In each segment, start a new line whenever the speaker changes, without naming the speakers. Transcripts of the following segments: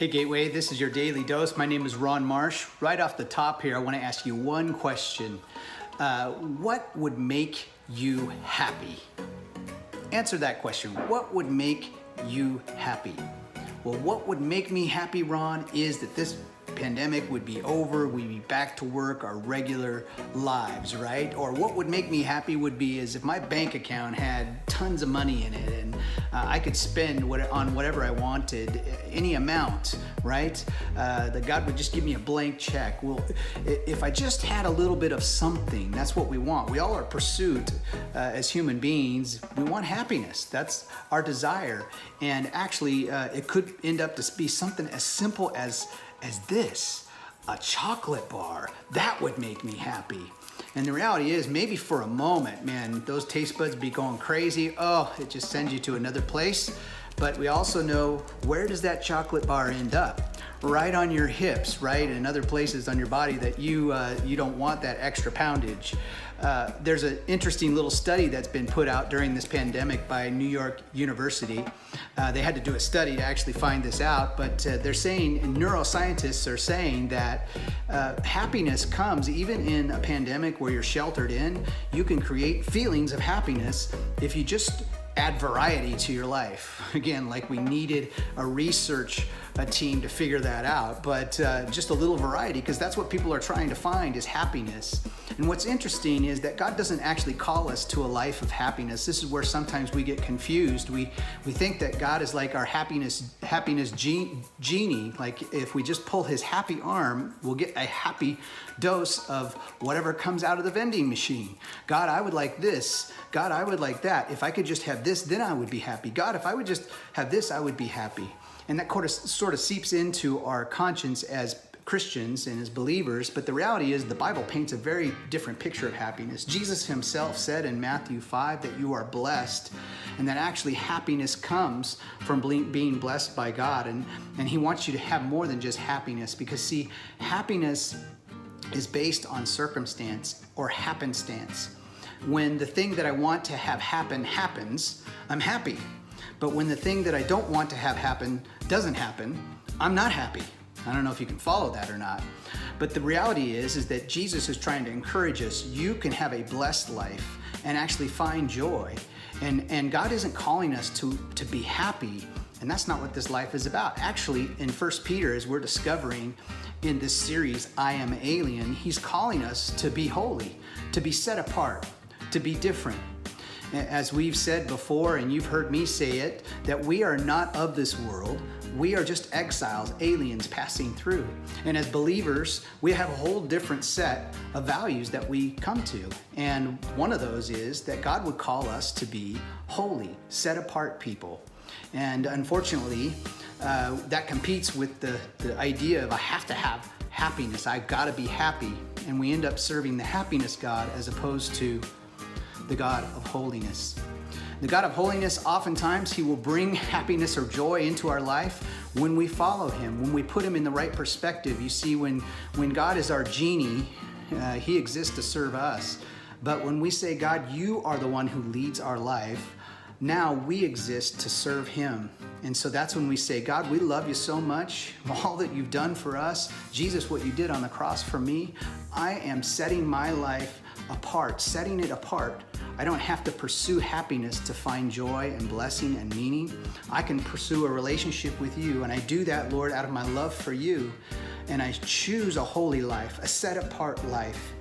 Hey Gateway, this is your daily dose. My name is Ron Marsh. Right off the top here, I want to ask you one question. What would make you happy? Answer that question. What would make you happy? Well, what would make me happy, Ron, is that this pandemic would be over, we'd be back to work, our regular lives, right? Or what would make me happy would be is if my bank account had tons of money in it and I could spend on whatever I wanted, any amount, right? That God would just give me a blank check. Well, if I just had a little bit of something, that's what we want. We all are pursued as human beings. We want happiness. That's our desire. And actually, it could end up to be something as simple as this, a chocolate bar. That would make me happy. And the reality is, maybe for a moment, man, those taste buds be going crazy. Oh, it just sends you to another place. But we also know, where does that chocolate bar end up? Right on your hips, right? And other places on your body that you don't want that extra poundage. There's an interesting little study that's been put out during this pandemic by New York University. They had to do a study to actually find this out, but they're saying, neuroscientists are saying that happiness comes even in a pandemic where you're sheltered in. You can create feelings of happiness if you just add variety to your life. Again, like we needed a research team to figure that out, but just a little variety, because that's what people are trying to find is happiness. And what's interesting is that God doesn't actually call us to a life of happiness. This is where sometimes we get confused. We think that God is like our happiness genie. Like if we just pull his happy arm, we'll get a happy dose of whatever comes out of the vending machine. God, I would like this. God, I would like that. If I could just have this, then I would be happy. God, if I would just have this, I would be happy. And that sort of seeps into our conscience as Christians and as believers, but the reality is the Bible paints a very different picture of happiness. Jesus himself said in Matthew 5 that you are blessed, and that actually happiness comes from being blessed by God, and he wants you to have more than just happiness, because see, happiness is based on circumstance or happenstance. When the thing that I want to have happen happens, I'm happy. But when the thing that I don't want to have happen doesn't happen, I'm not happy. I don't know if you can follow that or not. But the reality is that Jesus is trying to encourage us. You can have a blessed life and actually find joy. And God isn't calling us to be happy. And that's not what this life is about. Actually, in 1 Peter, as we're discovering in this series, I Am Alien, he's calling us to be holy, to be set apart, to be different. As we've said before, and you've heard me say it, that we are not of this world. We are just exiles, aliens passing through. And as believers, we have a whole different set of values that we come to. And one of those is that God would call us to be holy, set apart people. And unfortunately, that competes with the idea of I have to have happiness. I've got to be happy. And we end up serving the happiness God as opposed to the God of holiness. The God of holiness, oftentimes, he will bring happiness or joy into our life when we follow him, when we put him in the right perspective. You see, when God is our genie, he exists to serve us. But when we say, God, you are the one who leads our life, now we exist to serve him. And so that's when we say, God, we love you so much. All that you've done for us, Jesus, what you did on the cross for me, I am setting my life apart, setting it apart. I don't have to pursue happiness to find joy and blessing and meaning. I can pursue a relationship with you, and I do that, Lord, out of my love for you. And I choose a holy life, a set-apart life.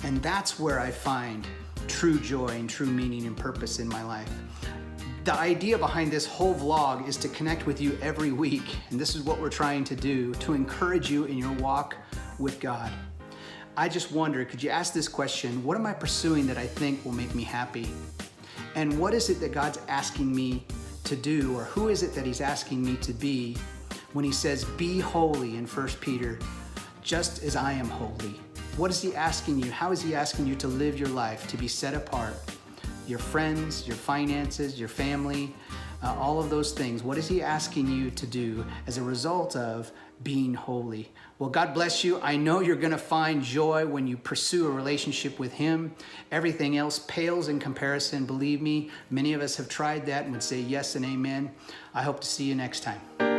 And that's where I find true joy and true meaning and purpose in my life. The idea behind this whole vlog is to connect with you every week. And this is what we're trying to do, to encourage you in your walk with God. I just wonder, could you ask this question? What am I pursuing that I think will make me happy? And what is it that God's asking me to do, or who is it that he's asking me to be when he says, be holy in 1 Peter, just as I am holy? What is he asking you? How is he asking you to live your life, to be set apart? Your friends, your finances, your family, all of those things. What is he asking you to do as a result of being holy? Well, God bless you. I know you're going to find joy when you pursue a relationship with him. Everything else pales in comparison. Believe me, many of us have tried that and would say yes and amen. I hope to see you next time.